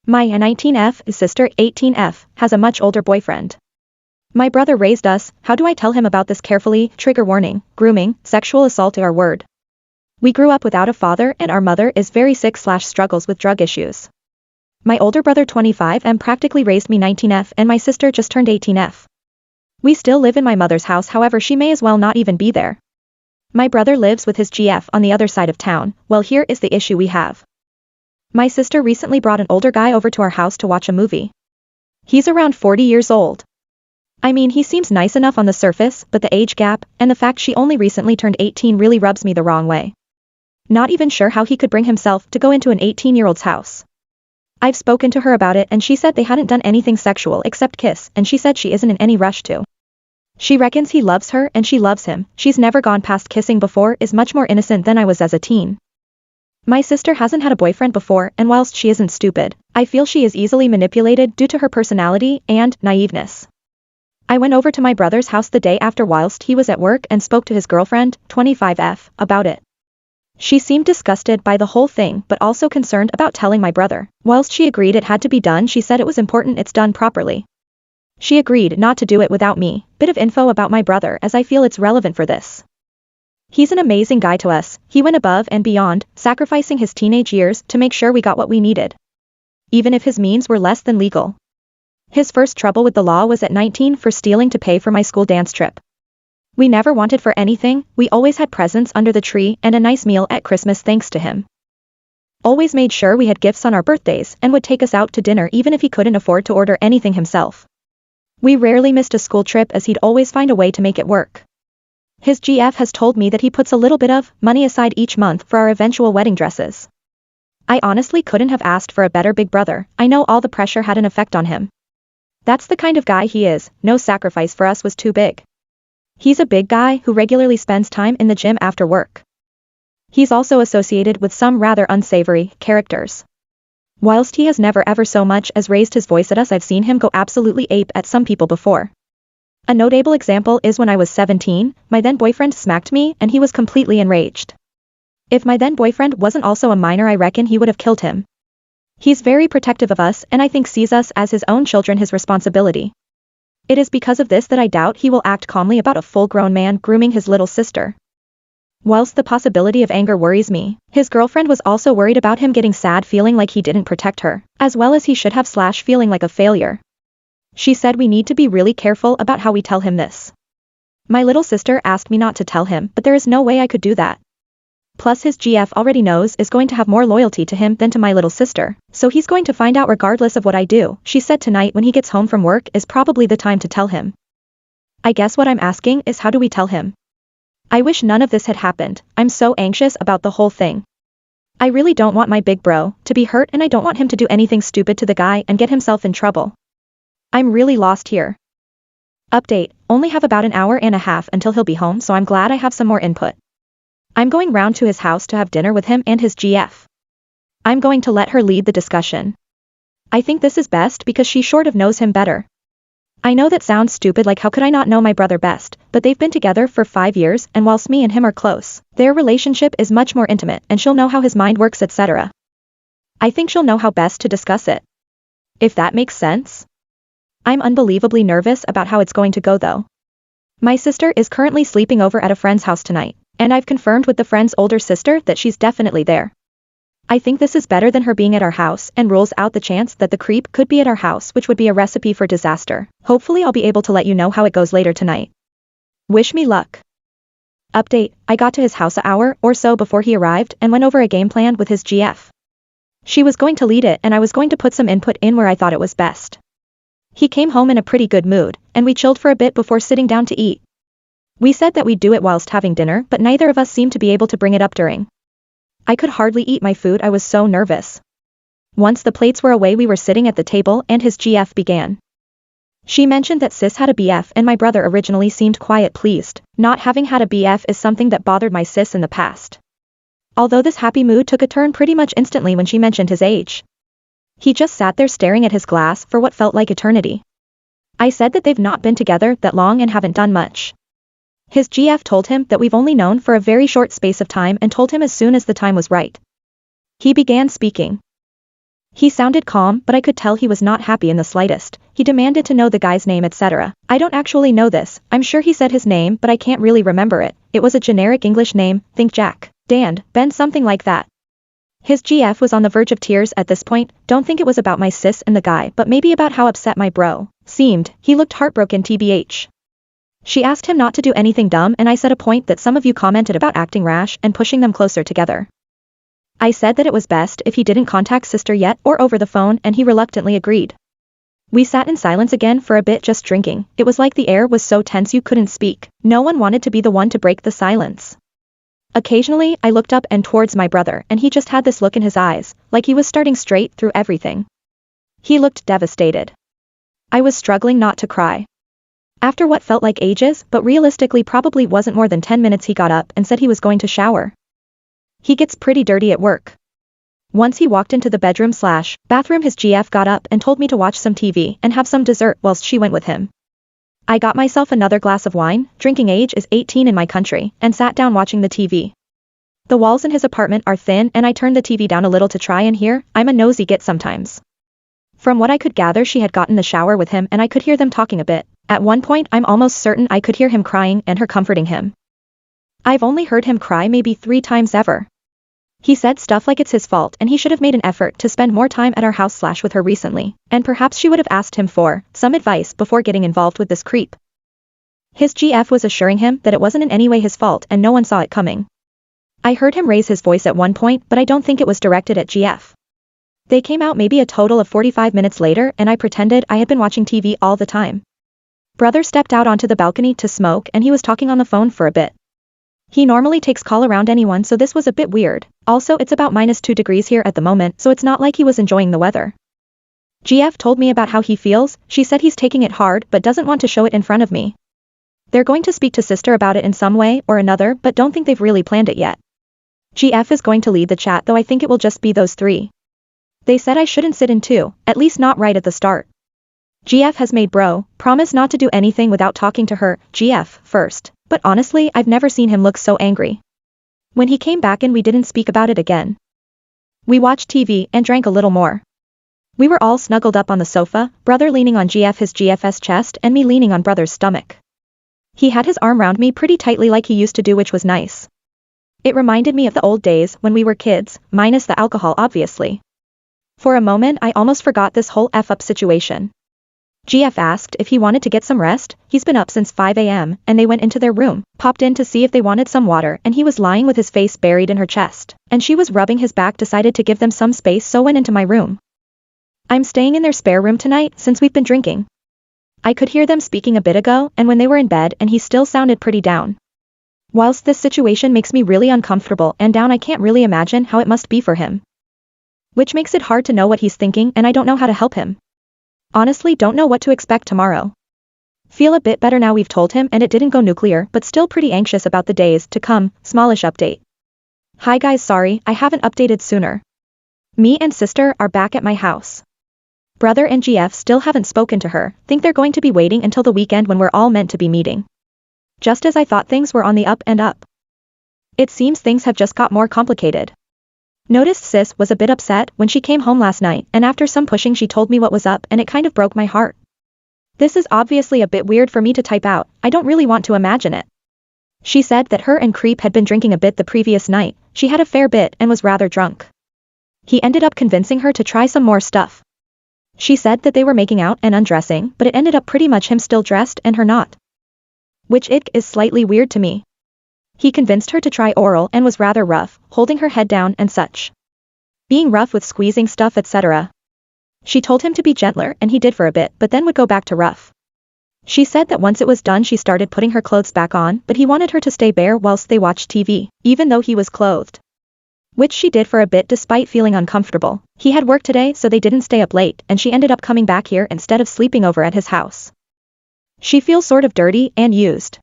My 19F sister 18F has a much older boyfriend. My brother raised us, how do I tell him about this carefully? Trigger warning, grooming, sexual assault are word. We grew up without a father and our mother is very sick/struggles with drug issues. My older brother 25M practically raised me 19F and my sister just turned 18F. We still live in my mother's house, however she may as well not even be there. My brother lives with his GF on the other side of town. Well, here is the issue we have. My sister recently brought an older guy over to our house to watch a movie. He's around 40 years old. I mean, he seems nice enough on the surface, but the age gap, and the fact she only recently turned 18 really rubs me the wrong way. Not even sure how he could bring himself to go into an 18-year-old's house. I've spoken to her about it and she said they hadn't done anything sexual except kiss, and she said she isn't in any rush to. She reckons he loves her and she loves him. She's never gone past kissing before, is much more innocent than I was as a teen. My sister hasn't had a boyfriend before, and whilst she isn't stupid, I feel she is easily manipulated due to her personality and naiveness. I went over to my brother's house the day after whilst he was at work and spoke to his girlfriend, 25F, about it. She seemed disgusted by the whole thing but also concerned about telling my brother. Whilst she agreed it had to be done, she said it was important it's done properly. She agreed not to do it without me. Bit of info about my brother as I feel it's relevant for this. He's an amazing guy to us. He went above and beyond, sacrificing his teenage years to make sure we got what we needed. Even if his means were less than legal. His first trouble with the law was at 19 for stealing to pay for my school dance trip. We never wanted for anything, we always had presents under the tree and a nice meal at Christmas thanks to him. Always made sure we had gifts on our birthdays and would take us out to dinner even if he couldn't afford to order anything himself. We rarely missed a school trip as he'd always find a way to make it work. His GF has told me that he puts a little bit of money aside each month for our eventual wedding dresses. I honestly couldn't have asked for a better big brother. I know all the pressure had an effect on him. That's the kind of guy he is. No sacrifice for us was too big. He's a big guy who regularly spends time in the gym after work. He's also associated with some rather unsavory characters. Whilst he has never ever so much as raised his voice at us, I've seen him go absolutely ape at some people before. A notable example is when I was 17, my then boyfriend smacked me and he was completely enraged. If my then boyfriend wasn't also a minor, I reckon he would have killed him. He's very protective of us and I think sees us as his own children, his responsibility. It is because of this that I doubt he will act calmly about a full-grown man grooming his little sister. Whilst the possibility of anger worries me, his girlfriend was also worried about him getting sad, feeling like he didn't protect her, as well as he should have / feeling like a failure. She said we need to be really careful about how we tell him this. My little sister asked me not to tell him, but there is no way I could do that. Plus his GF already knows is going to have more loyalty to him than to my little sister, so he's going to find out regardless of what I do. She said tonight when he gets home from work is probably the time to tell him. I guess what I'm asking is how do we tell him? I wish none of this had happened. I'm so anxious about the whole thing. I really don't want my big bro to be hurt and I don't want him to do anything stupid to the guy and get himself in trouble. I'm really lost here. Update, only have about an hour and a half until he'll be home, so I'm glad I have some more input. I'm going round to his house to have dinner with him and his GF. I'm going to let her lead the discussion. I think this is best because she sort of knows him better. I know that sounds stupid, like how could I not know my brother best, but they've been together for 5 years and whilst me and him are close, their relationship is much more intimate and she'll know how his mind works, etc. I think she'll know how best to discuss it. If that makes sense. I'm unbelievably nervous about how it's going to go though. My sister is currently sleeping over at a friend's house tonight. And I've confirmed with the friend's older sister that she's definitely there. I think this is better than her being at our house and rules out the chance that the creep could be at our house, which would be a recipe for disaster. Hopefully I'll be able to let you know how it goes later tonight. Wish me luck. Update, I got to his house an hour or so before he arrived and went over a game plan with his GF. She was going to lead it and I was going to put some input in where I thought it was best. He came home in a pretty good mood, and we chilled for a bit before sitting down to eat. We said that we'd do it whilst having dinner, but neither of us seemed to be able to bring it up during. I could hardly eat my food, I was so nervous. Once the plates were away we were sitting at the table and his GF began. She mentioned that sis had a BF and my brother originally seemed quite pleased. Not having had a BF is something that bothered my sis in the past. Although this happy mood took a turn pretty much instantly when she mentioned his age. He just sat there staring at his glass for what felt like eternity. I said that they've not been together that long and haven't done much. His GF told him that we've only known for a very short space of time and told him as soon as the time was right. He began speaking. He sounded calm, but I could tell he was not happy in the slightest. He demanded to know the guy's name, etc. I don't actually know this. I'm sure he said his name, but I can't really remember it. It was a generic English name, think Jack, Dan, Ben, something like that. His GF was on the verge of tears at this point. Don't think it was about my sis and the guy, but maybe about how upset my bro seemed. He looked heartbroken tbh. She asked him not to do anything dumb, and I said a point that some of you commented about acting rash and pushing them closer together. I said that it was best if he didn't contact sister yet or over the phone, and he reluctantly agreed. We sat in silence again for a bit, just drinking. It was like the air was so tense you couldn't speak. No one wanted to be the one to break the silence. Occasionally, I looked up and towards my brother, and he just had this look in his eyes, like he was starting straight through everything. He looked devastated. I was struggling not to cry. After what felt like ages, but realistically probably wasn't more than 10 minutes, he got up and said he was going to shower. He gets pretty dirty at work. Once he walked into the bedroom/bathroom, his GF got up and told me to watch some TV and have some dessert whilst she went with him. I got myself another glass of wine, drinking age is 18 in my country, and sat down watching the TV. The walls in his apartment are thin, and I turned the TV down a little to try and hear. I'm a nosy git sometimes. From what I could gather, she had gotten the shower with him and I could hear them talking a bit. At one point I'm almost certain I could hear him crying and her comforting him. I've only heard him cry maybe 3 times ever. He said stuff like it's his fault and he should have made an effort to spend more time at our house/with her recently, and perhaps she would have asked him for some advice before getting involved with this creep. His GF was assuring him that it wasn't in any way his fault and no one saw it coming. I heard him raise his voice at one point, but I don't think it was directed at GF. They came out maybe a total of 45 minutes later, and I pretended I had been watching TV all the time. Brother stepped out onto the balcony to smoke and he was talking on the phone for a bit. He normally takes call around anyone, so this was a bit weird. Also, it's about -2 degrees here at the moment, so it's not like he was enjoying the weather. GF told me about how he feels. She said he's taking it hard but doesn't want to show it in front of me. They're going to speak to sister about it in some way or another, but don't think they've really planned it yet. GF is going to lead the chat, though I think it will just be those 3. They said I shouldn't sit in too, at least not right at the start. GF has made bro promise not to do anything without talking to her, GF, first. But honestly, I've never seen him look so angry. When he came back in, we didn't speak about it again. We watched TV and drank a little more. We were all snuggled up on the sofa, brother leaning on GF, his GF's chest, and me leaning on brother's stomach. He had his arm round me pretty tightly like he used to do, which was nice. It reminded me of the old days when we were kids, minus the alcohol obviously. For a moment I almost forgot this whole F-up situation. GF asked if he wanted to get some rest. He's been up since 5 a.m, and they went into their room, popped in to see if they wanted some water, and he was lying with his face buried in her chest, and she was rubbing his back, decided to give them some space, so went into my room. I'm staying in their spare room tonight since we've been drinking. I could hear them speaking a bit ago, and when they were in bed, and he still sounded pretty down. Whilst this situation makes me really uncomfortable and down, I can't really imagine how it must be for him. Which makes it hard to know what he's thinking, and I don't know how to help him. Honestly, don't know what to expect tomorrow. Feel a bit better now we've told him and it didn't go nuclear, but still pretty anxious about the days to come. Smallish update. Hi guys, sorry, I haven't updated sooner. Me and sister are back at my house. Brother and GF still haven't spoken to her, think they're going to be waiting until the weekend when we're all meant to be meeting. Just as I thought things were on the up and up. It seems things have just got more complicated. Noticed sis was a bit upset when she came home last night, and after some pushing she told me what was up, and it kind of broke my heart. This is obviously a bit weird for me to type out, I don't really want to imagine it. She said that her and Creep had been drinking a bit the previous night, she had a fair bit and was rather drunk. He ended up convincing her to try some more stuff. She said that they were making out and undressing, but it ended up pretty much him still dressed and her not. Which is slightly weird to me. He convinced her to try oral and was rather rough, holding her head down and such. Being rough with squeezing stuff, etc. She told him to be gentler and he did for a bit, but then would go back to rough. She said that once it was done she started putting her clothes back on, but he wanted her to stay bare whilst they watched TV, even though he was clothed. Which she did for a bit despite feeling uncomfortable. He had work today, so they didn't stay up late, and she ended up coming back here instead of sleeping over at his house. She feels sort of dirty and used.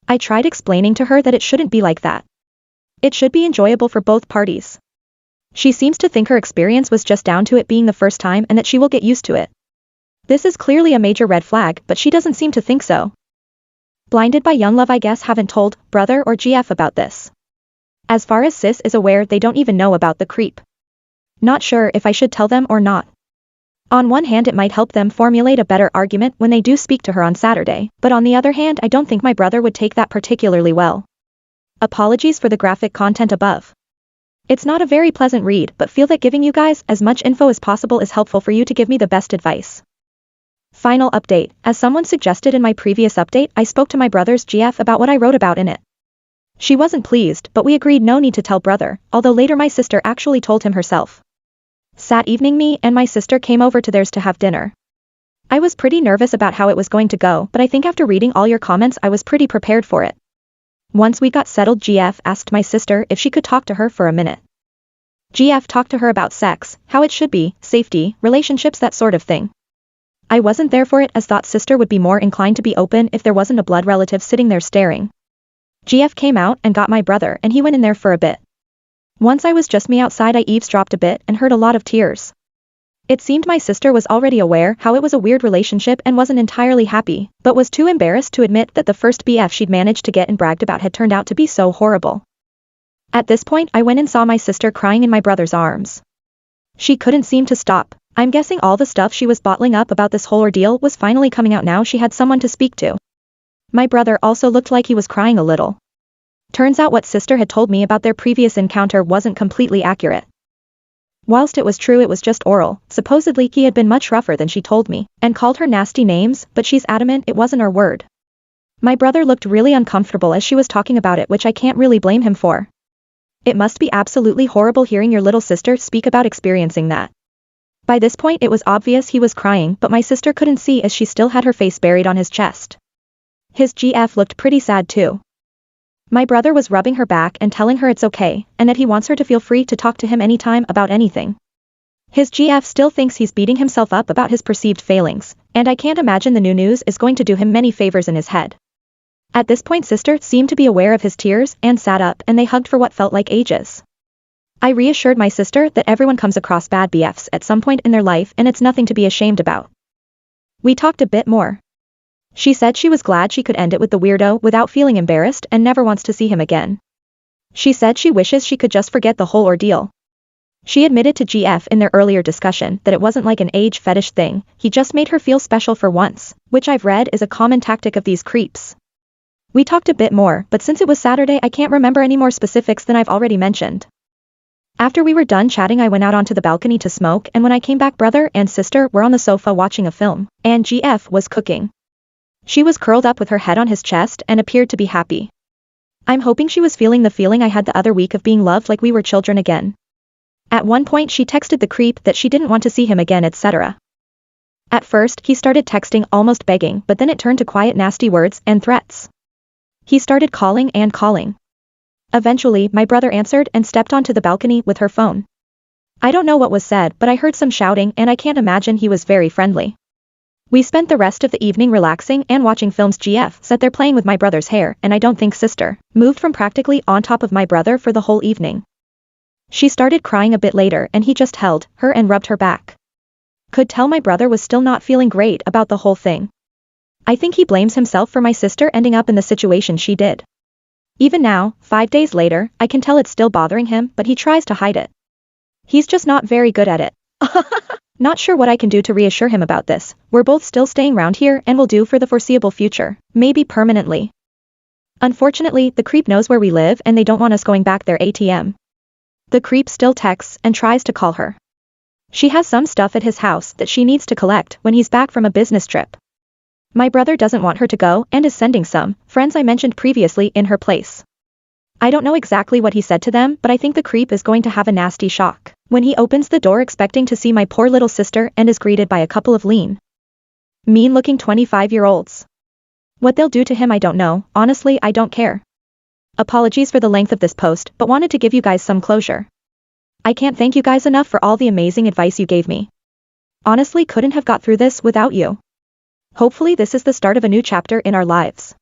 I tried explaining to her that it shouldn't be like that. It should be enjoyable for both parties. She seems to think her experience was just down to it being the first time and that she will get used to it. This is clearly a major red flag, but she doesn't seem to think so. Blinded by young love, I guess, haven't told brother or GF about this. As far as sis is aware, they don't even know about the creep. not sure if I should tell them or not. On one hand, it might help them formulate a better argument when they do speak to her on Saturday, but on the other hand, I don't think my brother would take that particularly well. Apologies for the graphic content above. It's not a very pleasant read, but feel that giving you guys as much info as possible is helpful for you to give me the best advice. Final update. As someone suggested in my previous update, I spoke to my brother's GF about what I wrote about in it. She wasn't pleased, but we agreed no need to tell brother, although later my sister actually told him herself. That evening me and my sister came over to theirs to have dinner. I was pretty nervous about how it was going to go, but I think after reading all your comments I was pretty prepared for it. Once we got settled, GF asked my sister if she could talk to her for a minute. GF talked to her about sex, how it should be, safety, relationships, that sort of thing. I wasn't there for it as thought sister would be more inclined to be open if there wasn't a blood relative sitting there staring. GF came out and got my brother and he went in there for a bit. Once I was just me outside, I eavesdropped a bit and heard a lot of tears. It seemed my sister was already aware how it was a weird relationship and wasn't entirely happy, but was too embarrassed to admit that the first BF she'd managed to get and bragged about had turned out to be so horrible. At this point I went and saw my sister crying in my brother's arms. She couldn't seem to stop. I'm guessing all the stuff she was bottling up about this whole ordeal was finally coming out now she had someone to speak to. My brother also looked like he was crying a little. Turns out what sister had told me about their previous encounter wasn't completely accurate. Whilst it was true it was just oral, supposedly he had been much rougher than she told me, and called her nasty names, but she's adamant it wasn't her word. My brother looked really uncomfortable as she was talking about it, which I can't really blame him for. It must be absolutely horrible hearing your little sister speak about experiencing that. By this point it was obvious he was crying, but my sister couldn't see as she still had her face buried on his chest. His GF looked pretty sad too. My brother was rubbing her back and telling her it's okay, and that he wants her to feel free to talk to him anytime about anything. His GF still thinks he's beating himself up about his perceived failings, and I can't imagine the new news is going to do him many favors in his head. At this point sister seemed to be aware of his tears and sat up and they hugged for what felt like ages. I reassured my sister that everyone comes across bad BFs at some point in their life and it's nothing to be ashamed about. We talked a bit more. She said she was glad she could end it with the weirdo without feeling embarrassed and never wants to see him again. She said she wishes she could just forget the whole ordeal. She admitted to GF in their earlier discussion that it wasn't like an age fetish thing, he just made her feel special for once, which I've read is a common tactic of these creeps. We talked a bit more, but since it was Saturday I can't remember any more specifics than I've already mentioned. After we were done chatting I went out onto the balcony to smoke, and when I came back brother and sister were on the sofa watching a film, and GF was cooking. She was curled up with her head on his chest and appeared to be happy. I'm hoping she was feeling the feeling I had the other week of being loved like we were children again. At one point she texted the creep that she didn't want to see him again, etc. At first he started texting almost begging, but then it turned to quiet nasty words and threats. He started calling and calling. Eventually my brother answered and stepped onto the balcony with her phone. I don't know what was said, but I heard some shouting and I can't imagine he was very friendly. We spent the rest of the evening relaxing and watching films. GF sat there playing with my brother's hair, and I don't think sister moved from practically on top of my brother for the whole evening. She started crying a bit later and he just held her and rubbed her back. Could tell my brother was still not feeling great about the whole thing. I think he blames himself for my sister ending up in the situation she did. Even now, 5 days later, I can tell it's still bothering him, but he tries to hide it. He's just not very good at it. Not sure what I can do to reassure him about this. We're both still staying around here and will do for the foreseeable future, maybe permanently. Unfortunately, the creep knows where we live and they don't want us going back there ATM. The creep still texts and tries to call her. She has some stuff at his house that she needs to collect when he's back from a business trip. My brother doesn't want her to go and is sending some friends I mentioned previously in her place. I don't know exactly what he said to them, but I think the creep is going to have a nasty shock when he opens the door expecting to see my poor little sister and is greeted by a couple of lean, mean-looking 25-year-olds. What they'll do to him I don't know, honestly I don't care. Apologies for the length of this post, but wanted to give you guys some closure. I can't thank you guys enough for all the amazing advice you gave me. Honestly couldn't have got through this without you. Hopefully this is the start of a new chapter in our lives.